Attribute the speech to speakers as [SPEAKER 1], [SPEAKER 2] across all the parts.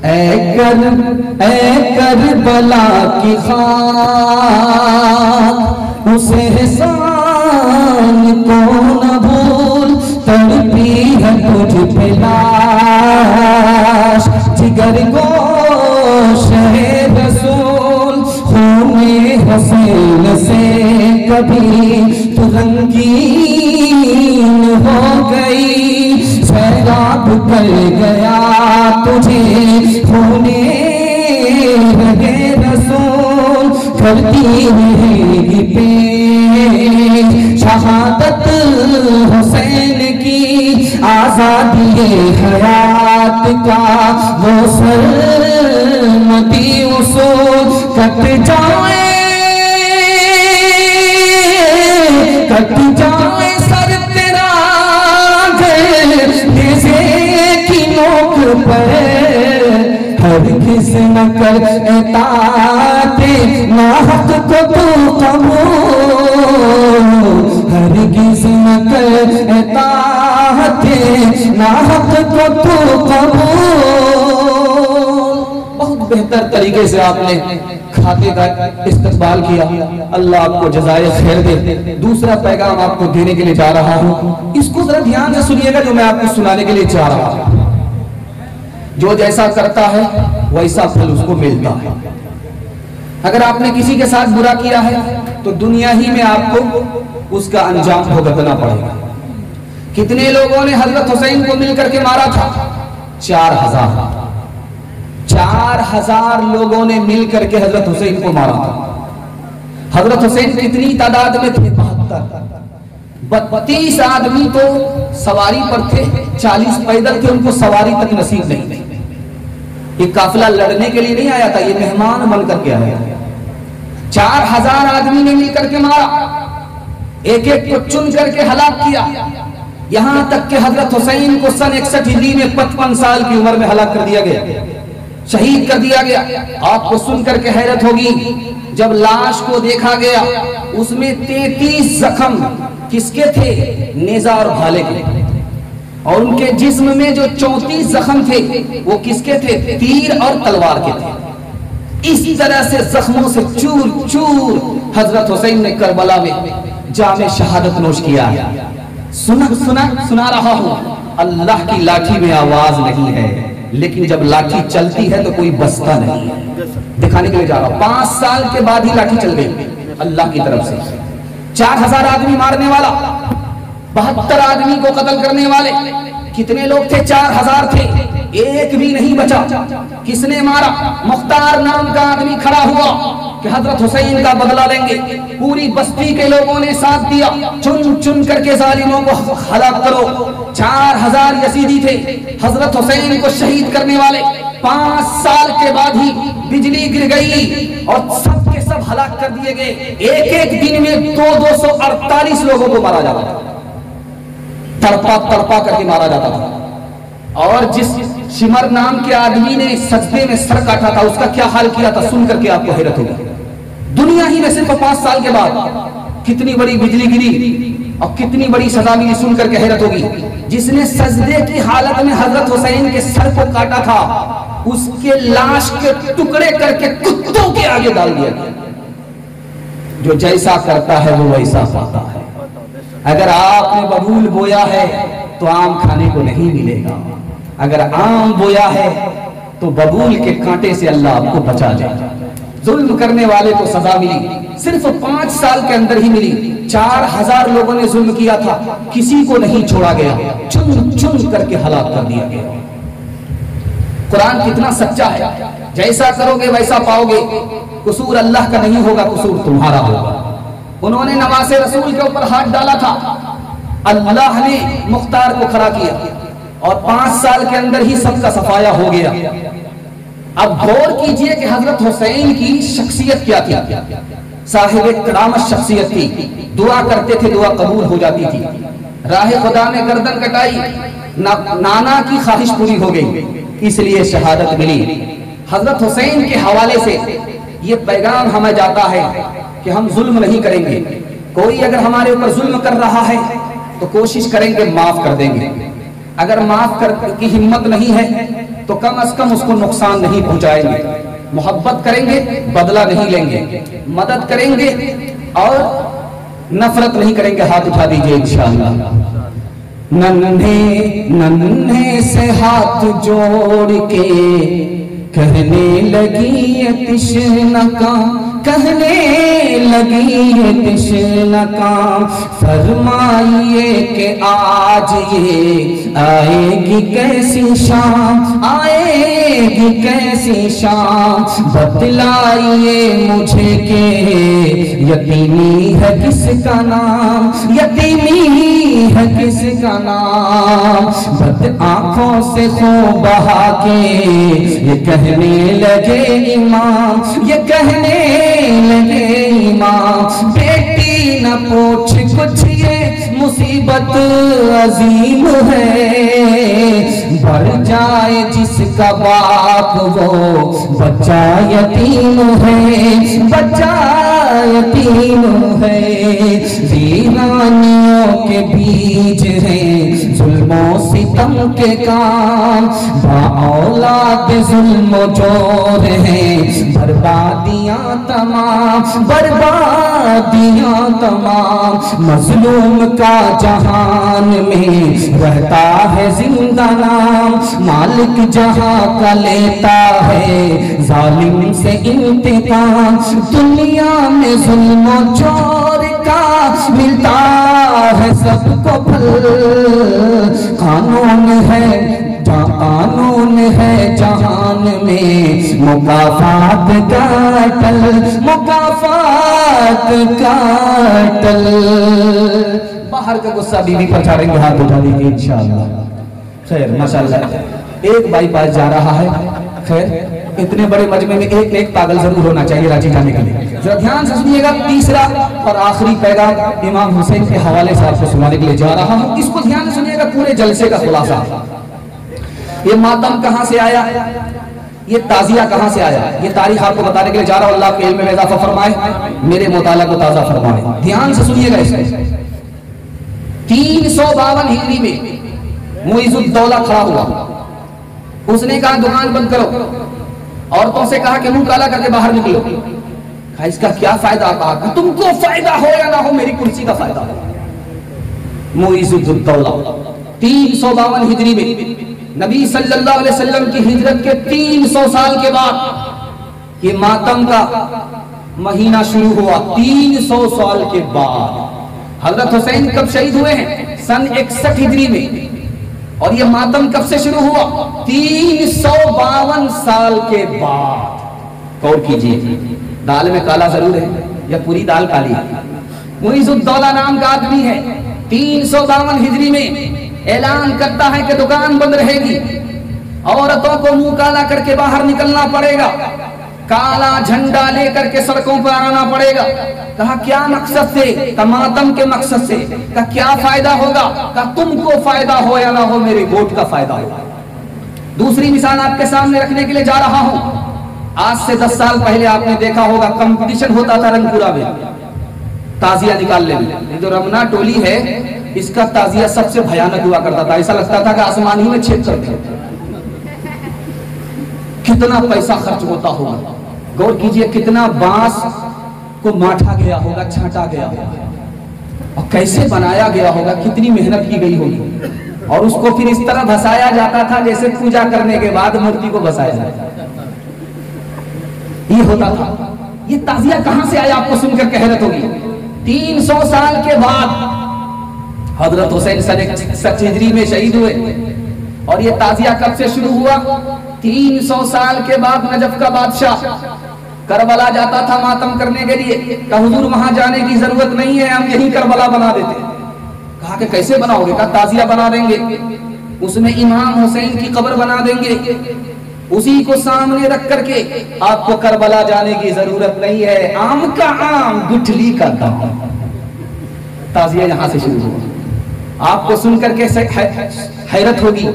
[SPEAKER 1] اے کربلا کی خاک اس احسان کو نہ بھول، تڑپی ہے تجھ پہ لاش جگر گوش ہے رسول، خون حسین سے کبھی تو رنگین ہو گئی، سیراب کر گیا تجھے خون رگے رسول، کرتی رہے گی پیش شہادت حسین کی، آزادی حیات کا وہ سرمدی اصول، کٹ جائے سر تیرا نیزے کی نوک پر، ہرگز نہ کر اطاعت ناحق کو تو قبول، ہرگز نہ کر اطاعت ناحق کو تو قبول۔ بہت بہتر طریقے سے آپ نے کھاتے کا استقبال کیا، اللہ آپ کو جزائے خیر دے۔ دوسرا پیغام آپ کو دینے کے لیے جا رہا ہوں، اس کو ذرا دھیان سے سنیے گا جو میں آپ کو سنانے کے لیے جا رہا ہوں۔ جو جیسا کرتا ہے ویسا پھل اس کو ملتا ہے۔ اگر آپ نے کسی کے ساتھ برا کیا ہے تو دنیا ہی میں آپ کو اس کا انجام بھگتنا پڑے گا۔ کتنے لوگوں نے حضرت حسین کو مل کر کے مارا تھا؟ 4,000 لوگوں نے مل کر کے حضرت حسین کو مارا تھا۔ حضرت حسین کتنی تعداد میں تھے؟ 32 آدمی تو سواری پر تھے، 40 پیدل تھے، ان کو سواری تک نصیب نہیں تھی۔ یہ قافلہ لڑنے کے لیے نہیں آیا تھا، یہ مہمان بن کر کے آیا تھا۔ 4,000 آدمی نے مل کر کے مارا، ایک ایک کو چن کر کے ہلاک کیا، یہاں تک کہ حضرت حسین کو سن 61 ہجری میں 55 سال کی عمر میں ہلاک کر دیا گیا، شہید کر دیا گیا۔ آپ کو سن کر کے حیرت ہوگی، جب لاش کو دیکھا گیا اس میں 33 زخم کس کے تھے؟ نیزہ اور بھالے کے، اور ان کے جسم میں جو 34 زخم تھے وہ کس کے تھے؟ تیر اور تلوار کے تھے۔ اس طرح سے زخموں سے چور چور حضرت حسین نے کربلا میں جام شہادت نوش کیا۔ سنا رہا ہوں، اللہ کی لاٹھی میں آواز نہیں ہے، لیکن جب لاٹھی چلتی ہے تو کوئی بستا نہیں ہے۔ دکھانے کے لیے جا رہا ہوں، 5 سال کے بعد ہی لاٹھی چل گئی اللہ کی طرف سے۔ 4,000 آدمی مارنے والا، 72 آدمی کو قتل کرنے والے، کتنے لوگ تھے؟ 4,000 تھے، ایک بھی نہیں بچا۔ کس نے مارا؟ مختار نام کا آدمی کھڑا ہوا کہ حضرت حسین کا بدلہ لیں گے۔ پوری بستی کے لوگوں نے ساتھ دیا، چن چن کر کے ظالموں کو ہلاک کرو۔ 4,000 یزیدی تھے حضرت حسین کو شہید کرنے والے۔ 5 سال کے بعد ہی بجلی گر گئی اور سب کے سب ہلاک کر دیے گئے۔ ایک ایک دن میں 248 لوگوں کو مارا جاتا تھا، تڑپا کر کے مارا جاتا تھا۔ اور جس شمر نام کے آدمی نے سجدے میں سر کاٹا تھا اس کا کیا حال کیا تھا، سن کر کے آپ کو حیرت ہوگی۔ دنیا ہی میں صرف 5 سال کے بعد کتنی بڑی بجلی گری اور کتنی بڑی سزا ملی، سن کر کے حیرت ہوگی۔ جس نے سجدے کی حالت میں حضرت حسین کے سر کو کاٹا تھا اس کے لاش کے ٹکڑے کر کے کتوں کے آگے ڈال دیا گیا۔ جو جیسا کرتا ہے وہ ویسا پاتا ہے۔ اگر آپ نے ببول بویا ہے تو آم کھانے کو نہیں ملے گا، اگر آم بویا ہے تو ببول کے کانٹے سے اللہ آپ کو بچا جائے۔ ظلم کرنے والے کو سزا ملی، صرف 5 سال کے اندر ہی ملی۔ 4,000 لوگوں نے ظلم کیا تھا، کسی کو نہیں چھوڑا گیا، چن چن کر کے ہلاک کر دیا گیا۔ قرآن کتنا سچا ہے، جیسا کرو گے ویسا پاؤ گے۔ قصور اللہ کا نہیں ہوگا، قصور تمہارا ہوگا۔ انہوں نے نماز رسول کے اوپر ہاتھ ڈالا تھا، اللہ نے مختار کو کھڑا کیا اور 5 سال کے اندر ہی سب کا صفایا ہو گیا۔ اب غور کیجئے کہ حضرت حسین کی شخصیت کیا تھی، صاحب کرامت شخصیت تھی، دعا کرتے تھے دعا قبول ہو جاتی تھی۔ راہ خدا میں گردن کٹائی، نانا کی خواہش پوری ہو گئی، اس لیے شہادت ملی۔ حضرت حسین کے حوالے سے یہ پیغام ہمیں جاتا ہے کہ ہم ظلم نہیں کریں گے۔ کوئی اگر ہمارے اوپر ظلم کر رہا ہے تو کوشش کریں گے معاف کر دیں گے، اگر معاف کی ہمت نہیں ہے تو کم از کم اس کو نقصان نہیں پہنچائیں گے، محبت کریں گے بدلہ نہیں لیں گے، مدد کریں گے اور نفرت نہیں کریں گے۔ ہاتھ اٹھا دیجئے انشاءاللہ۔ ننھے ننھے سے ہاتھ جوڑ کے کہنے لگی یہ تشنہ کام، کہنے لگی یہ تشنہ کام، فرمائیے کہ آج یہ آئے گی کیسی شام، آئے گی کیسی شام، بتلائیے مجھے کہ یتیمی ہے کس کا نام، یتیمی ہے کس کا نام۔ بد آنکھوں سے خون بہا کے یہ کہنے لگے امام، یہ کہنے لگے امام، بیٹی نہ پوچھ کچھ یہ مصیبت عظیم ہے، بڑھ جائے جس کا باپ وہ بچہ یتیم ہے، بچہ یتیم ہے۔ ویرانیوں کے بیج ہیں ظلم و ستم کے کام، با اولاد ظلم و جور ہیں بربادیاں تمام، بربادیاں تمام۔ مظلوم کا جہان میں رہتا ہے زندہ نام، مالک جہاں کا لیتا ہے ظالم سے انتقام۔ دنیا میں ظلم و جور کا ملتا ہے سب کو پھل، قانون ہے قانون ہے جہان میں مکافات کا ٹل، مکافات کا ٹل۔ باہر کا غصہ بیوی پر چھاڑیں گے، ہاتھ اٹھا دیجیے انشاءاللہ۔ خیر ماشاءاللہ ایک بھائی پاس جا رہا ہے، خیر اتنے بڑے مجمع میں ایک ایک پاگل ضرور ہونا چاہیے راضی جانے کے لیے۔ ذرا دھیان سے سنیے گا، تیسرا اور آخری پیغام امام حسین کے حوالے سے آپ کو سنانے کے لیے جا رہا ہوں، اس کو دھیان سے سنیے گا، پورے جلسے کا خلاصہ۔ یہ ماتم کہاں سے آیا، یہ تعزیہ کہاں سے آیا، یہ تاریخ آپ کو بتانے کے لیے جا رہا ہوں۔ اللہ کے علم میں اضافہ فرمائے، میرے مطالعہ کو تازہ فرمائے۔ دھیان سے سنیے گا اس کو۔ 352 ہجری میں معیز الدولہ کھڑا ہوا، اس نے کہا دکان بند کرو، عورتوں سے کہا کہ منہ کالا کر کے باہر نکلو۔ کہا اس کا کیا فائدہ آتا ہے، تم کو فائدہ ہو یا نہ ہو میری کرسی کا فائدہ ہو۔ معیز الدولہ 352 ہجری میں نبی صلی اللہ علیہ وسلم کی ہجرت کے 300 سال کے بعد یہ ماتم کا مہینہ شروع ہوا۔ 300 سال کے بعد حضرت حسین کب شہید ہوئے ہیں؟ سن 61 ہجری میں، اور یہ ماتم کب سے شروع ہوا؟ 352 سال کے بعد۔ غور کیجیے، دال میں کالا ضرور ہے یا پوری دال کالی ہے؟ معیز الدولہ نام کا آدمی ہے، 352 ہجری میں اعلان کرتا ہے کہ دکان بند رہے گی، عورتوں کو منہ کالا کر کے باہر نکلنا پڑے گا، کالا جھنڈا لے کر کے سڑکوں پر آنا پڑے گا۔ کہا کیا مقصد سے؟ کہا ماتم کے مقصد سے۔ کہا کیا فائدہ ہوگا؟ کہا تم کو فائدہ ہو یا نہ ہو میرے ووٹ کا فائدہ ہوگا۔ دوسری مثال آپ کے سامنے رکھنے کے لیے جا رہا ہوں۔ آج سے 10 سال پہلے آپ نے دیکھا ہوگا کمپٹیشن ہوتا تھا رنگ پورا میں تعزیہ نکالنے میں۔ یہ جو رمنا ٹولی ہے اس کا تعزیہ سب سے بھیانک ہوا کرتا تھا، ایسا لگتا تھا کہ آسمان ہی میں چھید کرتے ہیں۔ کتنا پیسہ خرچ ہوتا ہوگا، غور کیجئے، کتنا بانس کو ماٹھا گیا ہوگا، چھانٹا گیا ہوگا، اور کیسے بنایا گیا ہوگا، کتنی محنت کی گئی ہوگی، اور اس کو پھر اس طرح بھسایا جاتا تھا جیسے پوجا کرنے کے بعد مورتی کو بھسایا جاتا تھا۔ یہ ہوتا تھا۔ یہ تعزیہ کہاں سے آیا آپ کو سن کر حیرت ہوگی۔ 300 سال کے بعد حضرت حسین سن 61 ہجری میں شہید ہوئے، اور یہ تعزیہ کب سے شروع ہوا؟ 300 سال کے بعد نجف کا بادشاہ کربلا جاتا تھا ماتم کرنے کے لیے، کہ حضور وہاں جانے کی ضرورت نہیں ہے، ہم یہی کربلا بنا دیتے۔ کہا کہ کیسے بناؤ گے؟ کہا تعزیہ بنا دیں گے، اس میں امام حسین کی قبر بنا دیں گے، اسی کو سامنے رکھ کر کے آپ کو کربلا جانے کی ضرورت نہیں ہے، آم کا آم گٹھلی کا دام۔ تعزیہ یہاں سے شروع ہوا۔ آپ کو سن کر کے حیرت ہوگی،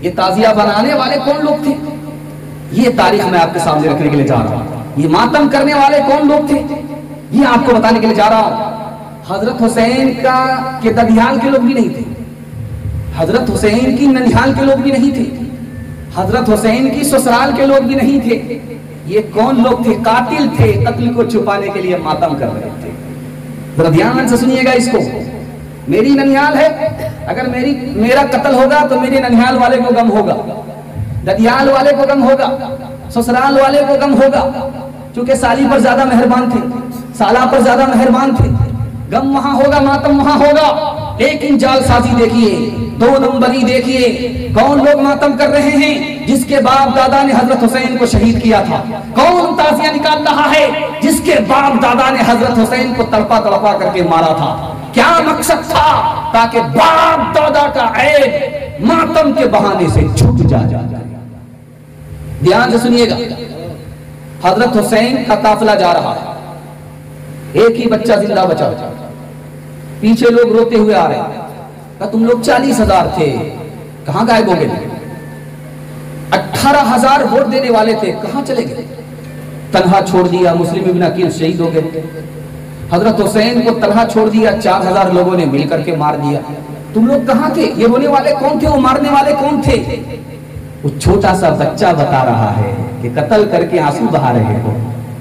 [SPEAKER 1] یہ تعزیہ بنانے والے کون لوگ تھے؟ یہ تاریخ میں آپ کے سامنے رکھنے کے لیے جا رہا ہوں۔ یہ ماتم کرنے والے کون لوگ تھے یہ آپ کو بتانے کے لیے جا رہا ہوں۔ حضرت حسین کے ددیال کے لوگ بھی نہیں تھے، حضرت حسین کی ننیہال کے لوگ بھی نہیں تھے، حضرت حسین کی سسرال کے لوگ بھی نہیں تھے، یہ کون لوگ تھے؟ قاتل تھے، قتل کو چھپانے کے لیے ماتم کر رہے تھے۔ ذرا دھیان سے سنیے گا اس کو، میری ننیال ہے، اگر میرا قتل ہوگا تو میرے ننیال والے کو غم ہوگا، ددیال والے کو غم ہوگا، سسرال والے کو غم ہوگا، چونکہ سالی پر زیادہ مہربان تھے، سالہ پر زیادہ مہربان تھے، غم وہاں ہوگا، ماتم وہاں ہوگا۔ لیکن جال سازی دیکھیے، دو نمبری دیکھیے، کون لوگ ماتم کر رہے ہیں؟ جس کے باپ دادا نے حضرت حسین کو شہید کیا تھا۔ کون تعزیہ نکال رہا ہے؟ جس کے باپ دادا نے حضرت حسین کو تڑپا تڑپا کر کے مارا تھا۔ کیا مقصد تھا؟ تاکہ باپ دادا کا عیب ماتم کے بہانے سے چھپ جائے۔ دھیان سے سنیے گا، حضرت حسین کا قافلہ جا رہا ہے، ایک ہی بچہ زندہ بچا، پیچھے لوگ روتے ہوئے آ رہے ہیں، کہا تم لوگ 40,000 تھے، کہاں غائب ہو گئے؟ 18,000 ووٹ دینے والے تھے، کہاں چلے گئے؟ تنہا چھوڑ دیا، مسلم ابن عقیل شہید ہو گئے، حضرت حسین کو تنہا چھوڑ دیا، 4,000 لوگوں نے مل کر کے مار دیا، تم لوگ کہاں تھے؟ یہ رونے والے کون تھے؟ وہ مارنے والے کون تھے؟ وہ چھوٹا سا بچہ بتا رہا ہے کہ قتل کر کے آنسو بہا رہے ہو۔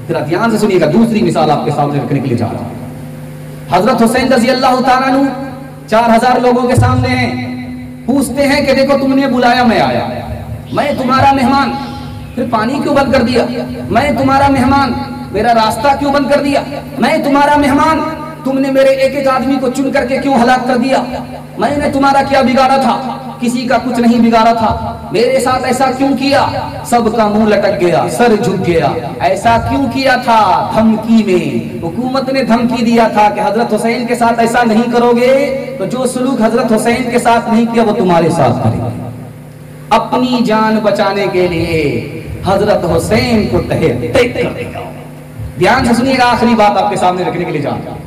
[SPEAKER 1] ذرا دھیان سے سنیے گا، دوسری مثال آپ کے سامنے رکھنے کے لیے جا رہا ہوں۔ حضرت حسین رضی اللہ تعالیٰ عنہ 4,000 لوگوں کے سامنے ہیں، پوچھتے ہیں کہ دیکھو تم نے بلایا، میں آیا، میں تمہارا مہمان، پھر پانی کیوں بند کر دیا؟ میں تمہارا مہمان، میرا راستہ کیوں بند کر دیا؟ میں تمہارا مہمان، تم نے میرے ایک ایک آدمی کو چن کر کے کیوں ہلاک کر دیا؟ میں نے تمہارا کیا بگاڑا تھا؟ کسی کا کچھ نہیں بگاڑا تھا، میرے ساتھ ایسا کیوں کیا؟ سب کا منہ لٹک گیا، سر جھک گیا، ایسا کیوں کیا تھا؟ دھمکی میں حکومت نے دھمکی دیا تھا کہ حضرت حسین کے ساتھ ایسا نہیں کرو گے تو جو سلوک حضرت حسین کے ساتھ نہیں کیا وہ تمہارے ساتھ کریں گے۔ اپنی جان بچانے کے لیے حضرت حسین کو تہے ٹیک کر دے گا۔ دھیان سے سنیے گا، آخری بات آپ کے سامنے رکھنے کے لیے جا رہا ہوں۔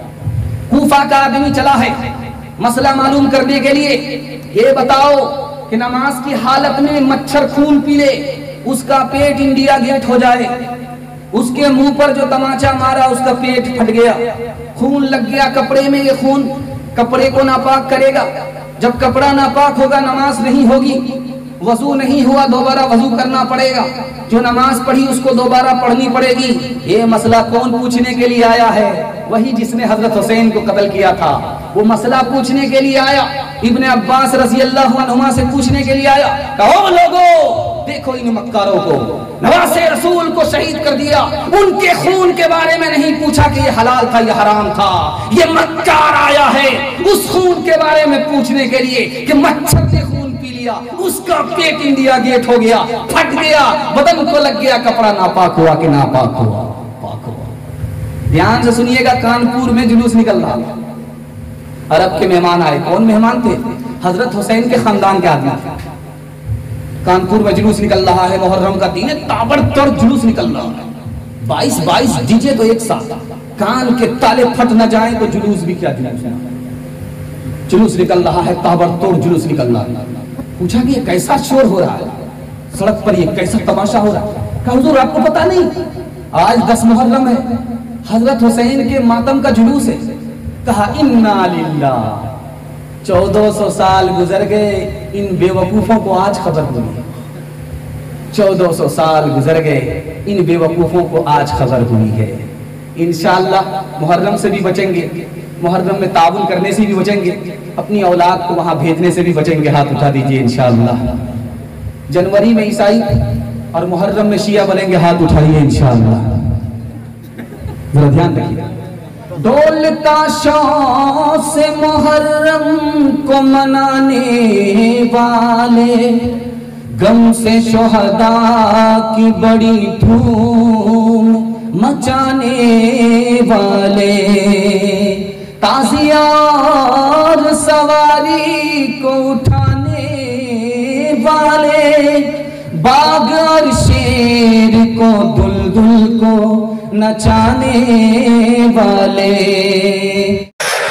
[SPEAKER 1] کوفہ کا آدمی چلا ہے مسئلہ معلوم کرنے کے لیے، یہ بتاؤ کہ نماز کی حالت میں مچھر خون پی لے، اس کا پیٹ انڈیا گیٹ ہو جائے، اس کے منہ پر جو تماچا مارا اس کا پیٹ پھٹ گیا، خون لگ گیا کپڑے میں، یہ خون کپڑے کو ناپاک کرے گا، جب کپڑا ناپاک ہوگا نماز نہیں ہوگی، وضو نہیں ہوا دوبارہ وضو کرنا پڑے گا، جو نماز پڑھی اس کو دوبارہ پڑھنی پڑے گی۔ یہ مسئلہ کون پوچھنے کے لیے آیا ہے؟ وہی جس نے حضرت حسین کو قتل کیا تھا، وہ مسئلہ پوچھنے کے لیے آیا، ابن عباس رضی اللہ عنہما سے پوچھنے کے لیے آیا، کہو لوگو دیکھو ان مکاروں کو، نواسے رسول کو شہید کر دیا، ان کے خون کے بارے میں نہیں پوچھا کہ یہ حلال تھا یہ حرام تھا، یہ مکار آیا ہے اس خون کے بارے میں پوچھنے کے لیے کہ مچھر نے خون پی لیا، اس کا پیٹ انڈیا گیٹ ہو گیا، پھٹ گیا، بدن کو لگ گیا، کپڑا ناپاک ہوا کہ ناپاک ہوا؟ پاک ہوا۔ دھیان سے سنیے گا، کانپور میں جلوس نکل رہا، عرب کے مہمان آئے، کون مہمان تھے؟ حضرت حسین کے خاندان کے آدمی تھے۔ کانپور میں جلوس نکل رہا ہے، محرم کا دن ہے، تابڑ توڑ جلوس نکل رہا ہے، 22 ڈی جے تو ایک ساتھ، کان کے تالے پھٹ نہ جائیں تو جلوس بھی کیا جلوس ہے، جلوس نکل رہا ہے، تابڑ توڑ جلوس نکل رہا ہے۔ پوچھا کہ یہ کیسا شور ہو رہا ہے سڑک پر، یہ کیسا تماشا ہو رہا ہے؟ کہا حضور آپ کو پتا نہیں آج 10 محرم ہے، حضرت حسین کے ماتم کا جلوس ہے۔ کہا انا للہ، 1400 سال گزر گئے، ان بے وقوفوں کو آج خبر ہوئی، 1400 سال گزر گئے، ان بے وقوفوں کو آج خبر ہوئی ہے۔ انشاءاللہ محرم سے بھی بچیں گے، محرم میں تعاون کرنے سے بھی بچیں گے، اپنی اولاد کو وہاں بھیجنے سے بھی بچیں گے، ہاتھ اٹھا دیجئے انشاءاللہ۔ جنوری میں عیسائی اور محرم میں شیعہ بنیں گے، ہاتھ اٹھائیے انشاءاللہ۔ ذرا دھیان رکھیے، ڈول تاشوں سے محرم کو منانے والے، غم سے شہداء کی بڑی دھوم مچانے والے، تازیہ اور سواری کو اٹھانے والے، باغ اور شیر کو دلدل کو نچانے والے۔